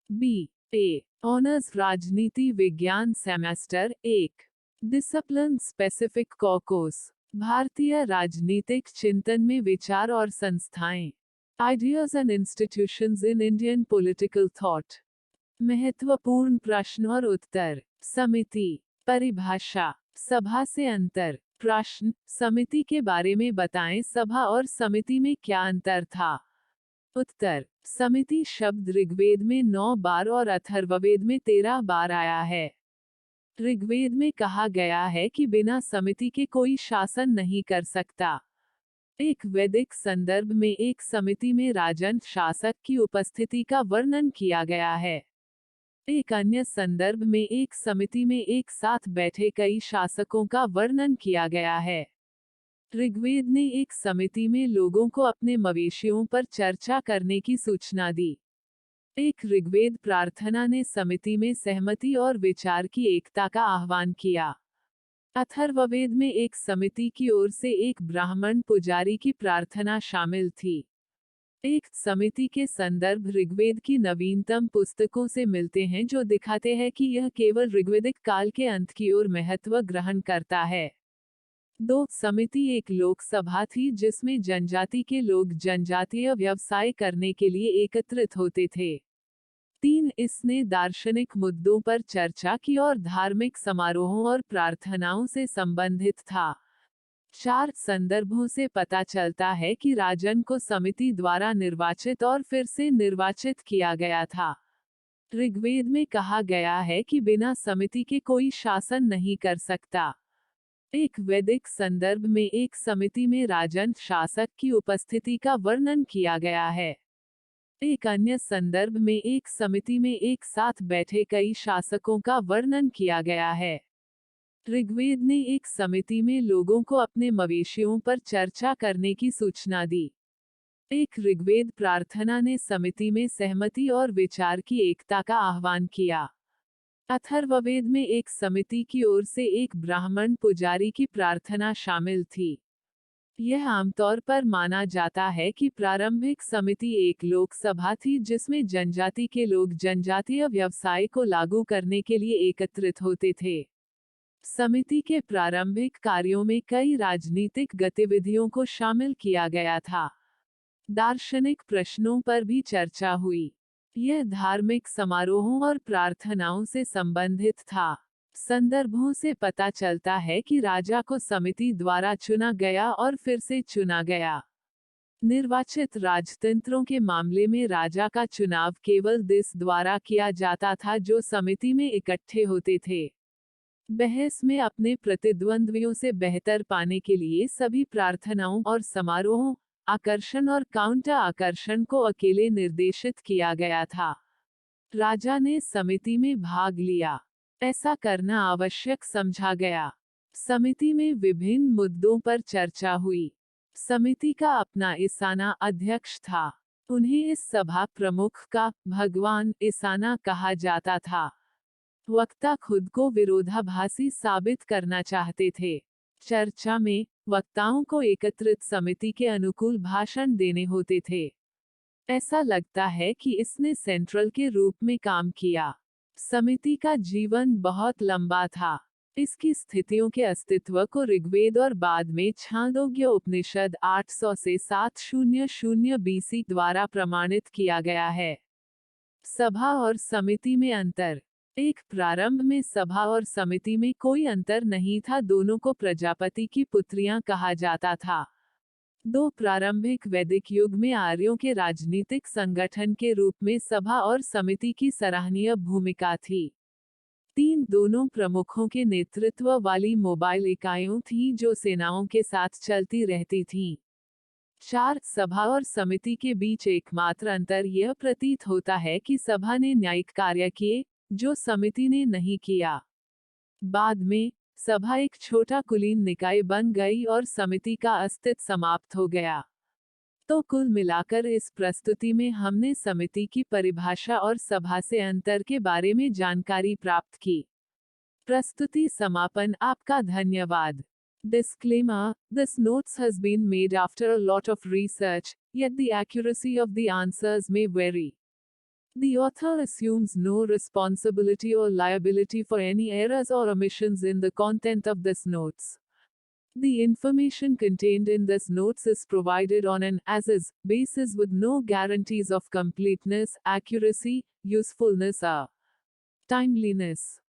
B A honours राजनीति विज्ञान semester 1 discipline specific caucus भारतीय राजनीतिक चिंतन में विचार और संस्थाएं ideas and institutions in Indian political thought महत्वपूर्ण प्रश्न और उत्तर समिति परिभाषा सभा से अंतर प्रश्न समिति के बारे में बताएं सभा और समिति में क्या अंतर था उत्तर समिति शब्द ऋग्वेद में 9 बार और अथर्ववेद में 13 बार आया है। ऋग्वेद में कहा गया है कि बिना समिति के कोई शासन नहीं कर सकता। एक वैदिक संदर्भ में एक समिति में राजन शासक की उपस्थिति का वर्णन किया गया है। एक अन्य संदर्भ में एक समिति में एक साथ बैठे कई शासकों का वर्णन किया गया है। ऋग्वेद ने एक समिति में लोगों को अपने मवेशियों पर चर्चा करने की सूचना दी। एक ऋग्वेद प्रार्थना ने समिति में सहमति और विचार की एकता का आह्वान किया। अथर्ववेद में एक समिति की ओर से एक ब्राह्मण पुजारी की प्रार्थना शामिल थी। एक समिति के संदर्भ ऋग्वेद की नवीनतम पुस्तकों से मिलते हैं जो दिखाते हैं कि यह केवल ऋग्वेदिक काल के अंत की ओर महत्व ग्रहण करता है। 2 समिति एक लोकसभा थी जिसमें जनजाति के लोग जनजातीय व्यवसाय करने के लिए एकत्रित होते थे। 3 इसने दार्शनिक मुद्दों पर चर्चा की और धार्मिक समारोहों और प्रार्थनाओं से संबंधित था। 4 संदर्भों से पता चलता है कि राजन को समिति द्वारा निर्वाचित और फिर से निर्वाचित किया गया था। ऋग्वेद में कहा गया है कि बिना समिति के कोई शासन नहीं कर सकता। एक वैदिक संदर्भ में एक समिति में राजन शासक की उपस्थिति का वर्णन किया गया है। एक अन्य संदर्भ में एक समिति में एक साथ बैठे कई शासकों का वर्णन किया गया है। ऋग्वेद ने एक समिति में लोगों को अपने मवेशियों पर चर्चा करने की सूचना दी। एक ऋग्वेद प्रार्थना ने समिति में सहमति और विचार की एकता का आह्वान किया। अथर्ववेद में एक समिति की ओर से एक ब्राह्मण पुजारी की प्रार्थना शामिल थी। यह आमतौर पर माना जाता है कि प्रारंभिक समिति एक लोकसभा थी जिसमें जनजाति के लोग जनजातीय व्यवसाय को लागू करने के लिए एकत्रित होते थे। समिति के प्रारंभिक कार्यों में कई राजनीतिक गतिविधियों को शामिल किया गया था। दार्शनिक प्रश्नों पर भी चर्चा हुई। यह धार्मिक समारोहों और प्रार्थनाओं से संबंधित था। संदर्भों से पता चलता है कि राजा को समिति द्वारा चुना गया और फिर से चुना गया। निर्वाचित राजतंत्रों के मामले में राजा का चुनाव केवल दिस द्वारा किया जाता था जो समिति में इकट्ठे होते थे। बहस में अपने प्रतिद्वंद्वियों से बेहतर पाने के लिए सभी प्रार्थनाओं और समारोहों, आकर्षण और काउंटर आकर्षण को अकेले निर्देशित किया गया था। राजा ने समिति में भाग लिया। ऐसा करना आवश्यक समझा गया। समिति में विभिन्न मुद्दों पर चर्चा हुई। समिति का अपना ईसाना अध्यक्ष था। उन्हें इस सभा प्रमुख का भगवान ईसाना कहा जाता था। वक्ता खुद को विरोधाभासी साबित करना चाहते थे। चर्चा में वक्ताओं को एकत्रित समिति के अनुकूल भाषण देने होते थे। ऐसा लगता है कि इसने सेंट्रल के रूप में काम किया। समिति का जीवन बहुत लंबा था। इसकी स्थितियों के अस्तित्व को ऋग्वेद और बाद में छांदोग्य उपनिषद 800 से 700 बीसी द्वारा प्रमाणित किया गया है। सभा और समिति में अंतर। एक प्रारंभ में सभा और समिति में कोई अंतर नहीं था, दोनों को प्रजापति की पुत्रियां कहा जाता था। 2 प्रारंभिक वैदिक युग में आर्यों के राजनीतिक संगठन के रूप में सभा और समिति की सराहनीय भूमिका थी। 3 दोनों प्रमुखों के नेतृत्व वाली मोबाइल इकाइयों थीं जो सेनाओं के साथ चलती रहती थीं। 4 सभा और समिति के बीच एकमात्र अंतर यह प्रतीत होता है कि सभा ने न्यायिक कार्य किए जो समिति ने नहीं किया। बाद में सभा एक छोटा कुलीन निकाय बन गई और समिति का अस्तित्व समाप्त हो गया। तो कुल मिलाकर इस प्रस्तुति में हमने समिति की परिभाषा और सभा से अंतर के बारे में जानकारी प्राप्त की। प्रस्तुति समापन। आपका धन्यवाद। Disclaimer: This notes has been made after a lot of research, yet the accuracy of the answers may vary. The author assumes no responsibility or liability for any errors or omissions in the content of this notes. The information contained in this notes is provided on an as-is basis with no guarantees of completeness, accuracy, usefulness or timeliness.